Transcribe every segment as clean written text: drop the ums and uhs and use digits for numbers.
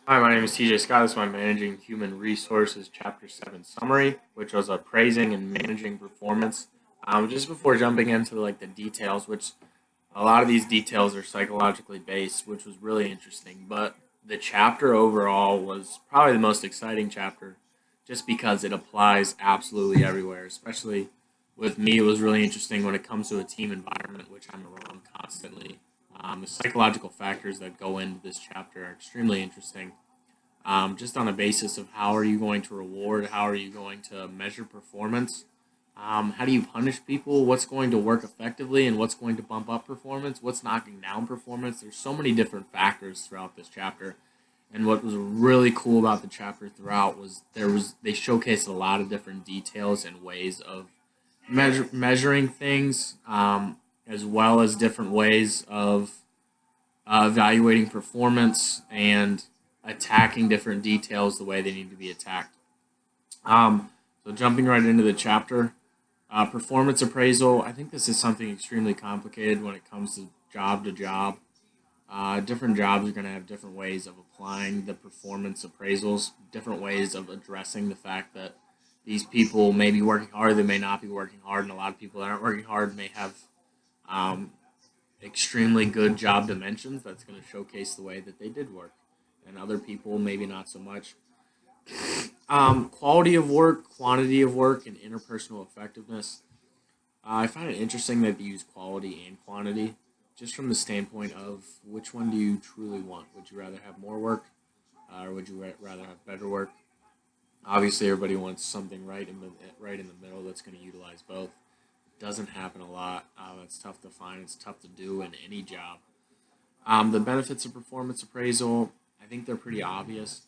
Hi, my name is TJ Scott. This is my Managing Human Resources Chapter 7 summary, which was appraising and managing performance. Just before jumping into the details, which a lot of these details are psychologically based, which was really interesting. But the chapter overall was probably the most exciting chapter just because it applies absolutely everywhere, especially with me. It was really interesting when it comes to a team environment, which I'm around constantly. The psychological factors that go into this chapter are extremely interesting, just on a basis of how are you going to reward, how are you going to measure performance, how do you punish people, what's going to work effectively, and what's going to bump up performance, what's knocking down performance. There's so many different factors throughout this chapter. And what was really cool about the chapter throughout was they showcased a lot of different details and ways of measuring things, as well as different ways of evaluating performance and attacking different details the way they need to be attacked. So jumping right into the chapter, performance appraisal. I think this is something extremely complicated when it comes to job. Different jobs are going to have different ways of applying the performance appraisals, different ways of addressing the fact that these people may be working hard, they may not be working hard, and a lot of people that aren't working hard may have um, extremely good job dimensions that's going to showcase the way that they did work, and other people maybe not so much. Quality of work, quantity of work, and interpersonal effectiveness. I find it interesting that they use quality and quantity, just from the standpoint of which one do you truly want? Would you rather have more work, or would you rather have better work? Obviously, everybody wants something right in the middle that's going to utilize both. Doesn't happen a lot. It's tough to find. It's tough to do in any job. The benefits of performance appraisal, I think they're pretty obvious.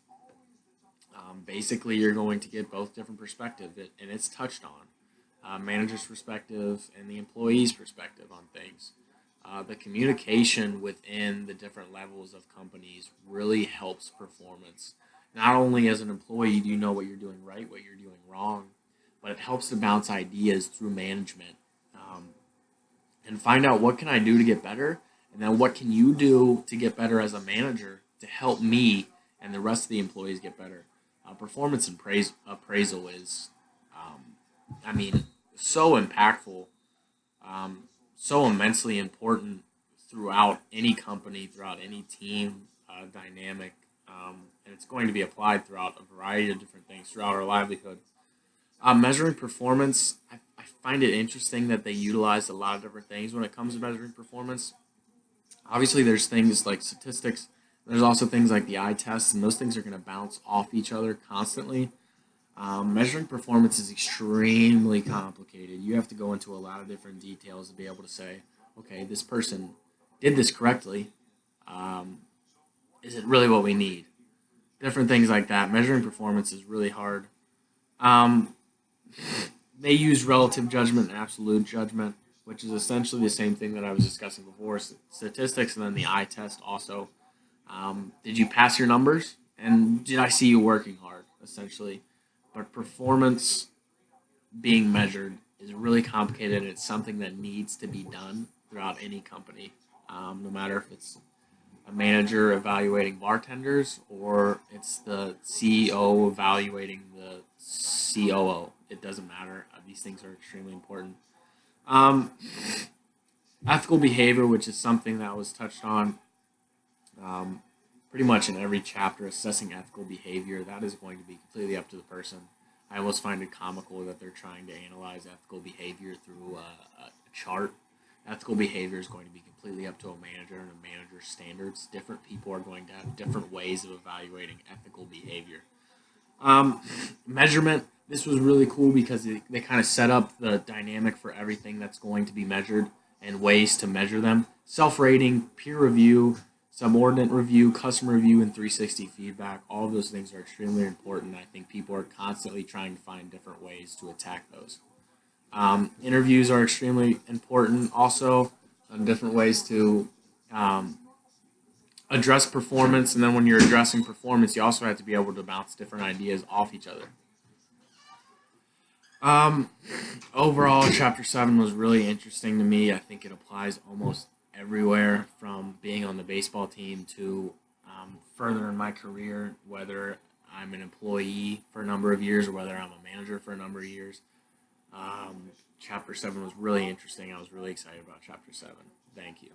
Basically, you're going to get both different perspectives, and it's touched on manager's perspective and the employee's perspective on things. The communication within the different levels of companies really helps performance. Not only as an employee do you know what you're doing right, what you're doing wrong, but it helps to bounce ideas through management, um, and find out what can I do to get better, and then what can you do to get better as a manager to help me and the rest of the employees get better. Performance and appraisal is, um, I mean, so impactful, so immensely important throughout any company, throughout any team dynamic, and it's going to be applied throughout a variety of different things throughout our livelihood. Measuring performance, I find it interesting that they utilize a lot of different things when it comes to measuring performance. Obviously, there's things like statistics. There's also things like the eye tests, and those things are going to bounce off each other constantly. Measuring performance is extremely complicated. You have to go into a lot of different details to be able to say, okay, this person did this correctly. Um, is it really what we need? Different things like that. Measuring performance is really hard. Um, they use relative judgment and absolute judgment, which is essentially the same thing that I was discussing before. Statistics and then the eye test also. Did you pass your numbers? And did I see you working hard, essentially? But performance being measured is really complicated, and it's something that needs to be done throughout any company, no matter if it's a manager evaluating bartenders or it's the CEO evaluating the COO. It doesn't matter. These things are extremely important. Um, Ethical behavior, which is something that was touched on um, pretty much in every chapter, assessing ethical behavior, that is going to be completely up to the person. I almost find it comical that they're trying to analyze ethical behavior through a chart. Ethical behavior is going to be completely up to a manager and a manager's standards. Different people are going to have different ways of evaluating ethical behavior. Um, Measurement. This was really cool because they kind of set up the dynamic for everything that's going to be measured and ways to measure them. Self rating, peer review, subordinate review, customer review, and 360 feedback. All of those things are extremely important. I think people are constantly trying to find different ways to attack those. Interviews are extremely important also, on different ways to um, address performance. And then when you're addressing performance, you also have to be able to bounce different ideas off each other. Um, Overall, Chapter 7 was really interesting to me. I think it applies almost everywhere from being on the baseball team to further in my career, whether I'm an employee for a number of years or whether I'm a manager for a number of years. Chapter 7 was really interesting. I was really excited about Chapter 7. Thank you.